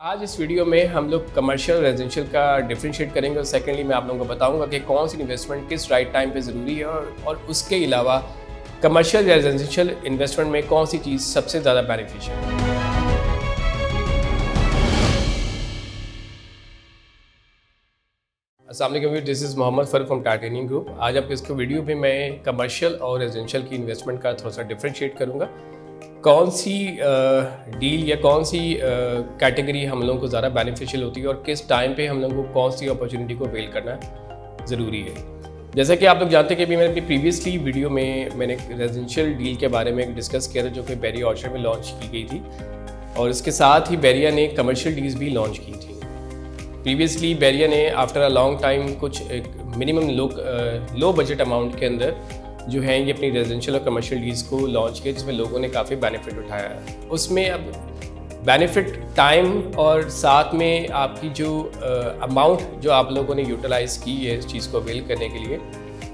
आज इस वीडियो में हम लोग कमर्शियल रेजिडेंशियल का डिफरेंशिएट करेंगे और सेकेंडली मैं आप लोगों को बताऊंगा कि कौन सी इन्वेस्टमेंट किस राइट टाइम पे ज़रूरी है और उसके अलावा कमर्शियल रेजिडेंशियल इन्वेस्टमेंट में कौन सी चीज़ सबसे ज़्यादा बेनिफिशियल है। अस्सलाम वालेकुम, this is Mohammad Farooq from titanium group. आज आपको इसको वीडियो में मैं कमर्शियल और रेजिडेंशियल की इन्वेस्टमेंट का थोड़ा सा डिफरेंशिएट करूँगा। कौन सी डील या कौन सी कैटेगरी हम लोगों को ज़्यादा बेनिफिशियल होती है और किस टाइम पे हम लोगों को कौन सी अपॉर्चुनिटी को अवेल करना ज़रूरी है। जैसा कि आप लोग जानते हैं कि अभी मैंने अपनी प्रीवियसली वीडियो में मैंने रेजिडेंशियल डील के बारे में डिस्कस किया था जो कि बैरिया ऑर्चर्ड में लॉन्च की गई थी और इसके साथ ही बैरिया ने कमर्शियल डील्स भी लॉन्च की थी। प्रीवियसली बैरिया ने आफ्टर अ लॉन्ग टाइम कुछ एक मिनिमम लो बजट अमाउंट के अंदर जो है ये अपनी रेजिडेंशियल और कमर्शियल डील्स को लॉन्च किया जिसमें लोगों ने काफ़ी बेनिफिट उठाया है। उसमें अब बेनिफिट टाइम और साथ में आपकी जो अमाउंट जो आप लोगों ने यूटिलाइज़ की है इस चीज़ को अवेल करने के लिए,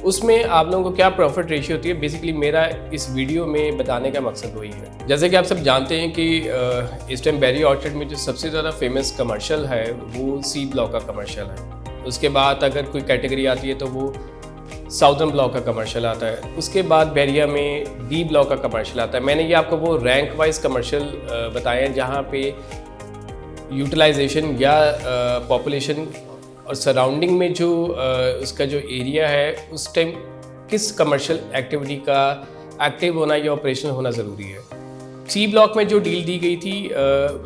उसमें आप लोगों को क्या प्रॉफिट रेशियो होती है, बेसिकली मेरा इस वीडियो में बताने का मकसद वही है। जैसे कि आप सब जानते हैं कि इस टाइम बैरिया ऑर्चर्ड में जो सबसे ज़्यादा फेमस कमर्शियल है वो सी ब्लॉक का कमर्शियल है। उसके बाद अगर कोई कैटेगरी आती है तो वो साउदर्न ब्लॉक का कमर्शियल आता है। उसके बाद बैरिया में डी ब्लॉक का कमर्शियल आता है। मैंने ये आपको वो रैंक वाइज कमर्शियल बताए हैं जहाँ पे यूटिलाइजेशन या पॉपुलेशन और सराउंडिंग में जो उसका जो एरिया है उस टाइम किस कमर्शियल एक्टिविटी का एक्टिव होना या ऑपरेशनल होना ज़रूरी है। सी ब्लॉक में जो डील दी गई थी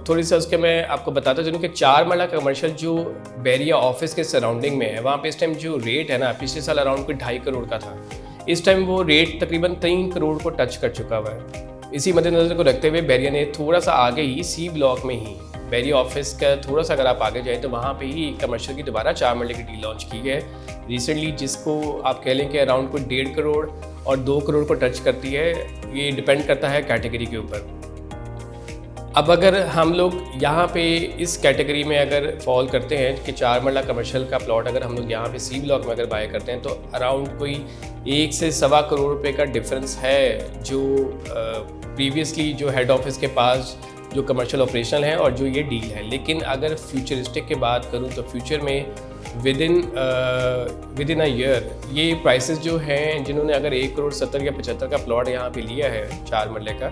थोड़ी सा उसके मैं आपको बताता चलूँ कि 4 मरला कमर्शियल जो बैरिया ऑफिस के सराउंडिंग में है वहाँ पे इस टाइम जो रेट है ना, पिछले साल अराउंड कोई 2.5 करोड़ का था। इस टाइम वो रेट तकरीबन 3 करोड़ को टच कर चुका हुआ है। इसी मद्देनज़र को रखते हुए बैरिया ने थोड़ा सा आगे ही सी ब्लॉक में ही बैरिया ऑफिस का थोड़ा सा अगर आप आगे जाएँ तो वहाँ पर ही कमर्शियल की दोबारा 4 मरले की डील लॉन्च की है रिसेंटली, जिसको आप कह लें कि अराउंड कोई 1.5 करोड़ और 2 करोड़ को टच करती है। ये डिपेंड करता है कैटेगरी के ऊपर। अब अगर हम लोग यहाँ पे इस कैटेगरी में अगर फॉल करते हैं कि 4 मरला कमर्शियल का प्लॉट अगर हम लोग यहाँ पे सी ब्लॉक में अगर बाय करते हैं तो अराउंड कोई 1 से सवा करोड़ रुपए का डिफरेंस है जो प्रीवियसली जो हेड ऑफिस के पास जो कमर्शियल ऑपरेशनल है और जो ये डील है। लेकिन अगर फ्यूचरिस्टिक की बात करूँ तो फ्यूचर में विद इन अ ईयर ये प्राइसेस जो हैं जिन्होंने अगर 1 करोड़ 70 या 75 का प्लॉट यहाँ पे लिया है 4 मरले का,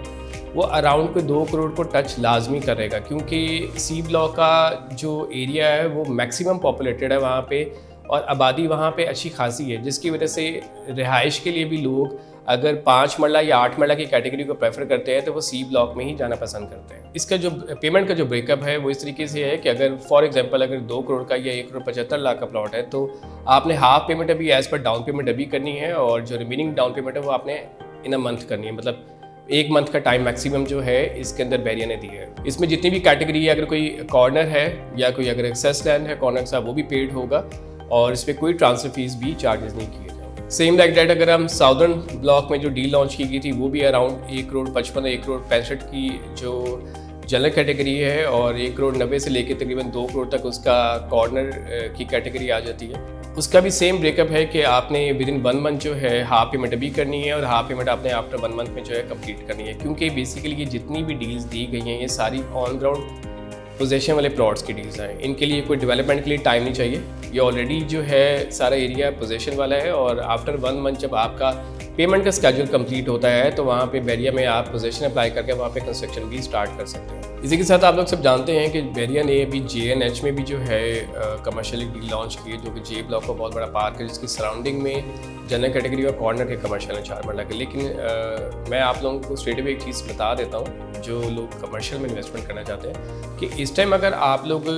वो अराउंड कोई 2 करोड़ को टच लाजमी करेगा क्योंकि सी ब्लॉक का जो एरिया है वो मैक्सिमम पॉपुलेटेड है वहाँ पे और आबादी वहाँ पे अच्छी खासी है, जिसकी वजह से रिहाइश के लिए भी लोग अगर 5 मरला या 8 मरला की कैटेगरी को प्रेफर करते हैं तो वो सी ब्लॉक में ही जाना पसंद करते हैं। इसका जो पेमेंट का जो ब्रेकअप है वो इस तरीके से है कि अगर फॉर एग्जांपल अगर 2 करोड़ का या 1 करोड़ 75 लाख का प्लॉट है तो आपने हाफ पेमेंट अभी एज पर डाउन पेमेंट अभी करनी है और जो रिमेनिंग डाउन पेमेंट है वो आपने इन अ मंथ करनी है। मतलब 1 मंथ का टाइम मैक्सिमम जो है इसके अंदर बैरिया ने दी है। इसमें जितनी भी कैटेगरी है, अगर कोई कॉर्नर है या कोई अगर एक्सेस लैंड है कॉर्नर का, वो भी पेड होगा और इस पर कोई ट्रांसफर फीस भी चार्जेस नहीं किए जाएंगे। सेम लाइक दैट अगर हम साउदर्न ब्लॉक में जो डील लॉन्च की गई थी वो भी अराउंड 1 करोड़ 55 1 करोड़ 65 की जो जनरल कैटेगरी है और 1 करोड़ 90 से लेकर तकरीबन 2 करोड़ तक उसका कॉर्नर की कैटेगरी आ जाती है। उसका भी सेम ब्रेकअप है कि आपने विद इन 1 मंथ जो है हाफ पेमेंट अभी करनी है और हाफ पेमेंट आपने आफ्टर 1 मंथ में जो है कंप्लीट करनी है, क्योंकि बेसिकली ये जितनी भी डील्स दी गई हैं ये सारी ऑन ग्राउंड पोजेशन वाले प्लॉट्स की डील्स हैं। इनके लिए कोई डेवलपमेंट के लिए टाइम नहीं चाहिए, ये ऑलरेडी जो है सारा एरिया पोजेशन वाला है और आफ्टर 1 मंथ जब आपका पेमेंट का स्केड्यूल कंप्लीट होता है तो वहाँ पे बैरिया में आप पोजीशन अप्लाई करके वहाँ पे कंस्ट्रक्शन भी स्टार्ट कर सकते हैं। इसी के साथ आप लोग सब जानते हैं कि बैरिया ने अभी JNH में भी जो है कमर्शियल डील लॉन्च की है जो कि जे ब्लॉक का बहुत बड़ा पार्क है जिसकी सराउंडिंग में जनरल कैटेगरी और कॉर्नर के कमर्शियल है 4 मरला के। लेकिन मैं आप लोगों को स्ट्रेट अवे एक चीज़ बता देता हूँ जो लोग कमर्शियल में इन्वेस्टमेंट करना चाहते हैं कि इस टाइम अगर आप लोग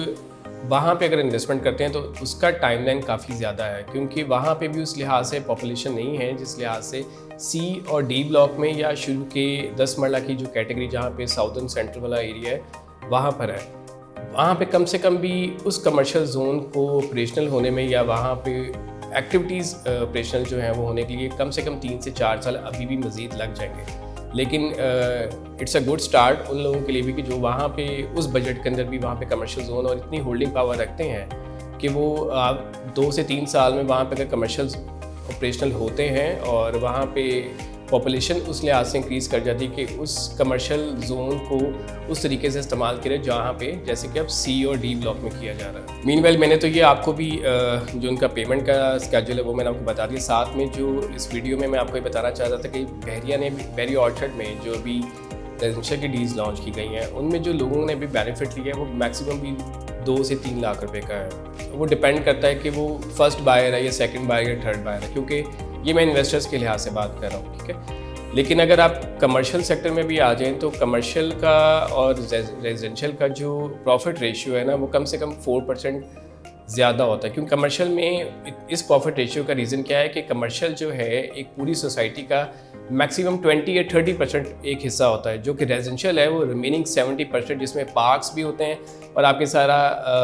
वहाँ पे अगर इन्वेस्टमेंट करते हैं तो उसका टाइमलाइन काफ़ी ज़्यादा है, क्योंकि वहाँ पे भी उस लिहाज से पॉपुलेशन नहीं है जिस लिहाज से सी और डी ब्लॉक में या शुरू के 10 मरला की जो कैटेगरी जहाँ पे साउदर्न सेंट्रल वाला एरिया है वहाँ पर है। वहाँ पे कम से कम भी उस कमर्शियल जोन को ऑपरेशनल होने में या वहाँ पे एक्टिविटीज़ ऑपरेशनल जो हैं वो होने के लिए कम से कम 3 से 4 साल अभी भी मज़ीद लग जाएंगे। लेकिन इट्स अ गुड स्टार्ट उन लोगों के लिए भी कि जो वहाँ पे उस बजट के अंदर भी वहाँ पे कमर्शियल जोन और इतनी होल्डिंग पावर रखते हैं कि वो 2 से 3 साल में वहाँ पे अगर कमर्शियल ऑपरेशनल होते हैं और वहाँ पे पॉपुलेशन उस लिहाज से इंक्रीज़ कर जाती है कि उस कमर्शियल जोन को उस तरीके से इस्तेमाल करें जहाँ पे जैसे कि अब सी और डी ब्लॉक में किया जा रहा है। मीनवेल मैंने तो ये आपको भी जो उनका पेमेंट का स्केड्यूल है वो मैंने आपको बता दिया। साथ में जो इस वीडियो में मैं आपको ये बताना चाह रहा था कि बहरी ऑर्चर्ड में जो अभी रेजिडेंशियल की डील्स लॉन्च की गई हैं उनमें जो लोगों ने भी बेनिफिट लिया है वो मैक्सिमम भी 2 से 3 लाख रुपए का है। वो डिपेंड करता है कि वो फर्स्ट बायर है या सेकंड बायर या थर्ड बायर है, क्योंकि ये मैं इन्वेस्टर्स के लिहाज से बात कर रहा हूँ, ठीक है। लेकिन अगर आप कमर्शियल सेक्टर में भी आ जाएं तो कमर्शियल का और रेजिडेंशियल का जो प्रॉफिट रेशियो है ना वो कम से कम 4% ज़्यादा होता है। क्योंकि कमर्शियल में इस प्रॉफिट रेशियो का रीज़न क्या है कि कमर्शियल जो है एक पूरी सोसाइटी का मैक्सिमम 20 या 30% एक हिस्सा होता है, जो कि रेजिडेंशियल है वो रिमेनिंग 70% जिसमें पार्क्स भी होते हैं और आपके सारा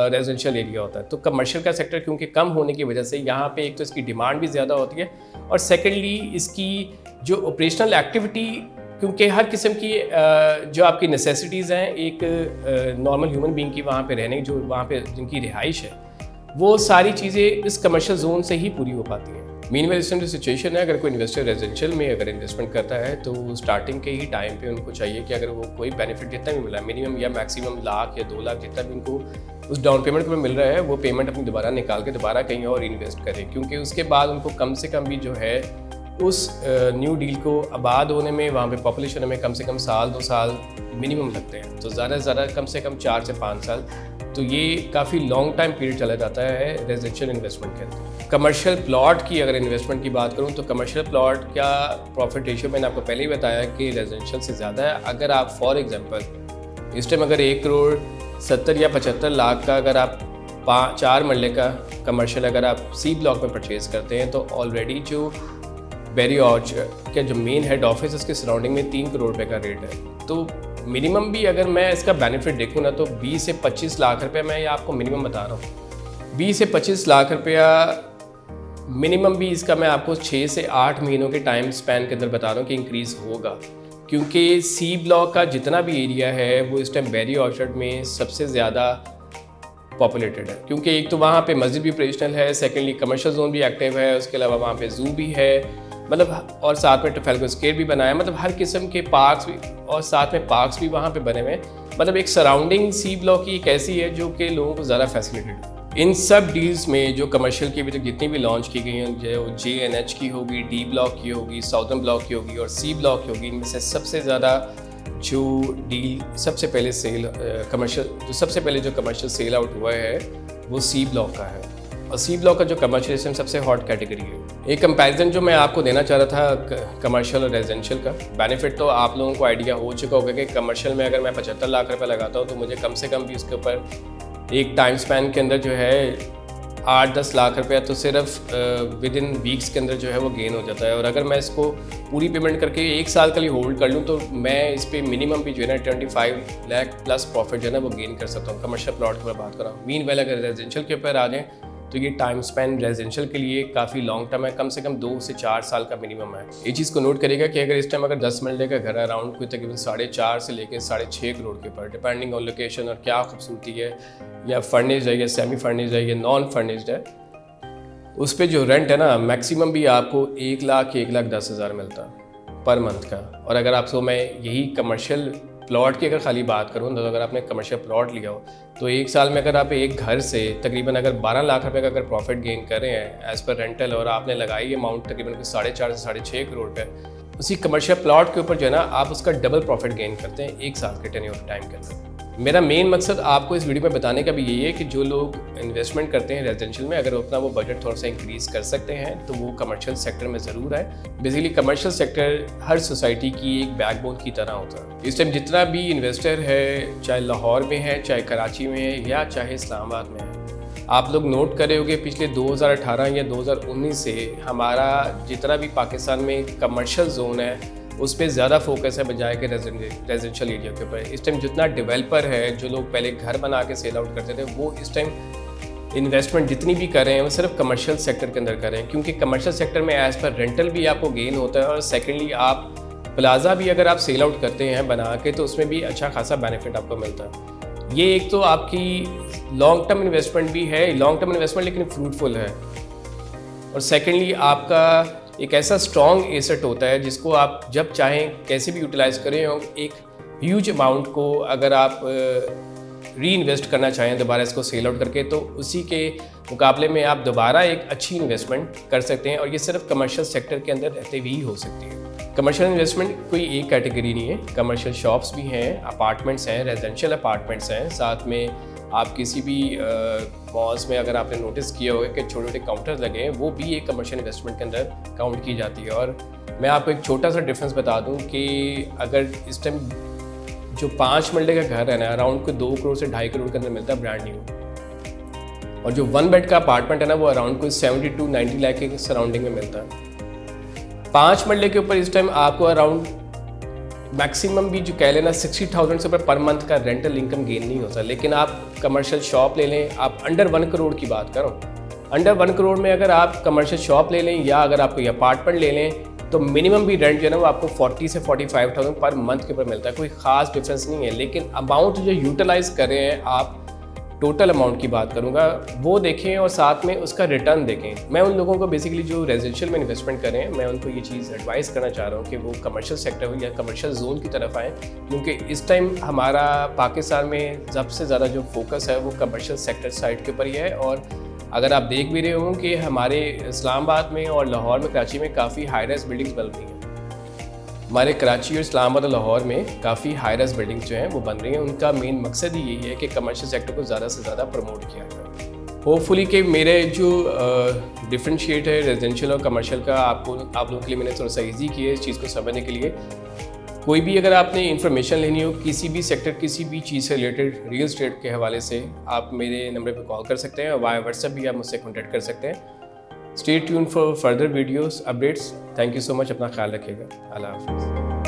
रेजिडेंशियल एरिया होता है। तो कमर्शियल का सेक्टर क्योंकि कम होने की वजह से यहाँ पे एक तो इसकी डिमांड भी ज़्यादा होती है और सेकेंडली इसकी जो ऑपरेशनल एक्टिविटी, क्योंकि हर किस्म की जो आपकी नेसेसिटीज़ हैं एक नॉर्मल ह्यूमन बीइंग की वहाँ पे रहने जो वहाँ पे जिनकी रिहाइश है वो सारी चीज़ें इस कमर्शियल जोन से ही पूरी हो पाती हैं। मीनवेल इस टाइम जो सिचुएशन है, अगर कोई इन्वेस्टर रेजिडेंशियल में अगर इन्वेस्टमेंट करता है तो स्टार्टिंग के ही टाइम पे उनको चाहिए कि अगर वो कोई बेनिफिट जितना भी मिला मिनिमम या मैक्सिमम लाख या 2 लाख जितना भी उनको उस डाउन पेमेंट में मिल रहा है वो पेमेंट अपनी दोबारा निकाल के दोबारा कहीं और इन्वेस्ट करें, क्योंकि उसके बाद उनको कम से कम भी जो है उस न्यू डील को आबाद होने में वहाँ पे पॉपुलेशन में कम से कम 1-2 साल मिनिमम लगते हैं। तो ज़्यादा से ज़्यादा कम से कम 4 से 5 साल, तो ये काफ़ी लॉन्ग टाइम पीरियड चला जाता है रेजिडेंशियल इन्वेस्टमेंट के अंदर। कमर्शियल प्लॉट की अगर इन्वेस्टमेंट की बात करूँ तो कमर्शियल प्लॉट का प्रॉफिट रेशियो मैंने आपको पहले ही बताया कि रेजिडेंशियल से ज़्यादा है। अगर आप फॉर एग्जांपल इस टाइम अगर 1 करोड़ 70 या 75 लाख का अगर आप 4 मरले का कमर्शियल अगर आप सी ब्लॉक में परचेज़ करते हैं तो ऑलरेडी जो बहरी ऑर्चर्ड का जो मेन हेड ऑफिस उसके सराउंडिंग में 3 करोड़ रुपए का रेट है। तो मिनिमम भी अगर मैं इसका बेनिफिट देखूँ ना तो 20 से 25 लाख रुपए मैं ये आपको मिनिमम बता रहा हूँ। 20 से 25 लाख रुपया मिनिमम भी इसका मैं आपको 6 से 8 महीनों के टाइम स्पैन के अंदर बता रहा हूँ कि इंक्रीज़ होगा, क्योंकि सी ब्लॉक का जितना भी एरिया है वो इस टाइम बहरी ऑर्चर्ड में सबसे ज़्यादा पॉपुलेटेड है। क्योंकि एक तो वहाँ पे मस्जिद भी ऑपरेशनल है, सेकेंडली कमर्शियल जोन भी एक्टिव है, उसके अलावा वहाँ पे ज़ू भी है, मतलब और साथ में ट्रफाल्गर स्क्वायर भी बनाया, मतलब हर किस्म के पार्क्स भी और साथ में पार्क्स भी वहाँ पे बने हुए हैं। मतलब एक सराउंडिंग सी ब्लॉक की एक ऐसी है जो कि लोगों को ज़्यादा फैसिलिटेड है। इन सब डील्स में जो कमर्शियल की अभी तक जितनी भी लॉन्च की गई हैं, जो JNH की होगी, डी ब्लॉक की होगी, साउदर्न ब्लॉक की होगी और सी ब्लॉक की होगी, इनमें से सबसे ज़्यादा जो डील सबसे पहले जो कमर्शियल सेल आउट हुआ है वो सी ब्लॉक का है। और सी ब्लॉक का जो कमर्शियल सिस्टम सबसे हॉट कैटेगरी है। एक कंपैरिजन जो मैं आपको देना चाह रहा था कमर्शियल और रेजिडेंशियल का, बेनिफिट तो आप लोगों को आइडिया हो चुका होगा कि कमर्शियल में अगर मैं 75 लाख रुपए लगाता हूँ तो मुझे कम से कम भी उसके ऊपर एक टाइम स्पैन के अंदर जो है 8-10 लाख रुपया तो सिर्फ विद इन वीक्स के अंदर जो है वो गेन हो जाता है। और अगर मैं इसको पूरी पेमेंट करके 1 साल के लिए होल्ड कर लूँ तो मैं इस पर मिनिमम भी जो है ना 25 लाख प्लस प्रॉफिट जो है ना वो गेन कर सकता हूँ। कमर्शियल प्लॉट की बात कर रहा हूँ। मीनवेल अगर रेजिडेंशियल के ऊपर आ जाएँ तो ये टाइम स्पैन रेजिडेंशियल के लिए काफ़ी लॉन्ग टर्म है, कम से कम 2 से 4 साल का मिनिमम है। ये चीज़ को नोट करेगा कि अगर इस टाइम अगर 10 मरले का घर है अराउंड कोई तकरीबन 4.5 से लेकर 6.5 करोड़ के ऊपर, डिपेंडिंग ऑन लोकेशन और क्या खूबसूरती है, या फर्निश्ड है या सेमी फर्निश्ड है या नॉन फर्निश्ड है, उस पर जो रेंट है ना मैक्सिमम भी आपको 1,10,000 मिलता है पर मंथ का। और अगर आपको मैं यही कमर्शियल प्लॉट की अगर खाली बात करूँ तो अगर आपने कमर्शियल प्लॉट लिया हो तो 1 साल में अगर आप एक घर से तकरीबन अगर 12 लाख रुपए का अगर प्रॉफिट गेन कर रहे हैं एज़ पर रेंटल और आपने लगाई अमाउंट तकरीबन 4.5 से 6.5 करोड़ पे, उसी कमर्शियल प्लॉट के ऊपर जो है ना आप उसका डबल प्रॉफिट गेन करते हैं 1 साल के टेन्योर टाइम के अंदर। मेरा मेन मकसद आपको इस वीडियो में बताने का भी यही है कि जो लोग इन्वेस्टमेंट करते हैं रेजिडेंशियल में, अगर अपना वो बजट थोड़ा सा इंक्रीज़ कर सकते हैं तो वो कमर्शियल सेक्टर में ज़रूर है। बेसिकली कमर्शियल सेक्टर हर सोसाइटी की एक बैकबोन की तरह होता है। इस टाइम जितना भी इन्वेस्टर है, चाहे लाहौर में है, चाहे कराची में है या चाहे इस्लामाबाद में है, आप लोग नोट कर रहे होंगे पिछले 2018 या 2019 से हमारा जितना भी पाकिस्तान में कमर्शियल जोन है उस पर ज़्यादा फोकस है बजाय के रेजिडेंशियल एरिया के ऊपर। इस टाइम जितना डेवलपर है, जो लोग पहले घर बना के सेल आउट करते थे, वो इस टाइम इन्वेस्टमेंट जितनी भी कर रहे हैं वो सिर्फ कमर्शियल सेक्टर के अंदर कर रहे हैं, क्योंकि कमर्शियल सेक्टर में एज़ पर रेंटल भी आपको गेन होता है और सेकेंडली आप प्लाजा भी अगर आप सेल आउट करते हैं बना के तो उसमें भी अच्छा खासा बेनिफिट आपको मिलता है। ये एक तो आपकी लॉन्ग टर्म इन्वेस्टमेंट भी है, लॉन्ग टर्म इन्वेस्टमेंट लेकिन फ्रूटफुल है, और सेकेंडली आपका एक ऐसा स्ट्रॉन्ग एसेट होता है जिसको आप जब चाहें कैसे भी यूटिलाइज करें, और एक ह्यूज अमाउंट को अगर आप री इन्वेस्ट करना चाहें दोबारा इसको सेल आउट करके, तो उसी के मुकाबले में आप दोबारा एक अच्छी इन्वेस्टमेंट कर सकते हैं। और ये सिर्फ कमर्शियल सेक्टर के अंदर रहते हुए ही हो सकती है। कमर्शियल इन्वेस्टमेंट कोई एक कैटेगरी नहीं है, कमर्शियल शॉप्स भी हैं, अपार्टमेंट्स हैं, रेजिडेंशियल अपार्टमेंट्स हैं, साथ में आप किसी भी मॉल्स में अगर आपने नोटिस किया होगा कि छोटे छोटे काउंटर्स लगे हैं, वो भी एक कमर्शियल इन्वेस्टमेंट के अंदर काउंट की जाती है। और मैं आपको एक छोटा सा डिफरेंस बता दूं कि अगर इस टाइम जो 5 मरले का घर है ना, अराउंड को 2 करोड़ से 2.5 करोड़ के अंदर मिलता है ब्रांड न्यू, और जो 1 बेड का अपार्टमेंट है ना, वो अराउंड को 70 to 90 लाख के सराउंडिंग में मिलता है। 5 मरले के ऊपर इस टाइम आपको अराउंड मैक्सिमम भी जो कह लेना 60,000 से ऊपर पर मंथ का रेंटल इनकम गेन नहीं होता। लेकिन आप कमर्शियल शॉप ले लें, आप अंडर 1 करोड़ की बात करो, अंडर 1 करोड़ में अगर आप कमर्शियल शॉप ले लें या अगर आप कोई अपार्टमेंट ले लें, तो मिनिमम भी रेंट जो है ना वो आपको 40 से 45,000 पर मंथ के ऊपर मिलता है। कोई ख़ास डिफरेंस नहीं है। लेकिन अमाउंट जो यूटिलाइज़ कर रहे हैं आप, टोटल अमाउंट की बात करूंगा, वो देखें और साथ में उसका रिटर्न देखें। मैं उन लोगों को बेसिकली जो रेजिडेंशियल में इन्वेस्टमेंट कर रहे हैं, मैं उनको ये चीज़ एडवाइस करना चाह रहा हूँ कि वो कमर्शियल सेक्टर या कमर्शियल जोन की तरफ आएँ, क्योंकि इस टाइम हमारा पाकिस्तान में सबसे ज़्यादा जो फोकस है वो कमर्शियल सेक्टर साइड के ऊपर ही है। और अगर आप देख भी रहे हो कि हमारे इस्लामाबाद में और लाहौर में, कराची में काफ़ी हाई राइज बिल्डिंग्स बन रही हैं। हमारे कराची और इस्लामाबाद और लाहौर में काफ़ी हाई राइज बिल्डिंग्स जो हैं वो बन रही हैं। उनका मेन मकसद ही यही है कि कमर्शियल सेक्टर को ज़्यादा से ज़्यादा प्रमोट किया जाए। होपफुली कि मेरे जो डिफ्रेंशिएट है रेजिडेंशियल और कमर्शियल का, आप लोगों के लिए मैंने थोड़ा सा ईजी किया है इस चीज़ को समझने के लिए। कोई भी अगर आपने इन्फॉर्मेशन लेनी हो किसी भी सेक्टर, किसी भी चीज़ से रिलेटेड, रियल एस्टेट के हवाले से, आप मेरे नंबर पर कॉल कर सकते हैं और वाया व्हाट्सएप भी आप मुझसे कॉन्टैक्ट कर सकते हैं। Stay tune for further videos updates. Thank you so much. अपना ख्याल रखिएगा। अल्लाह हाफिज़।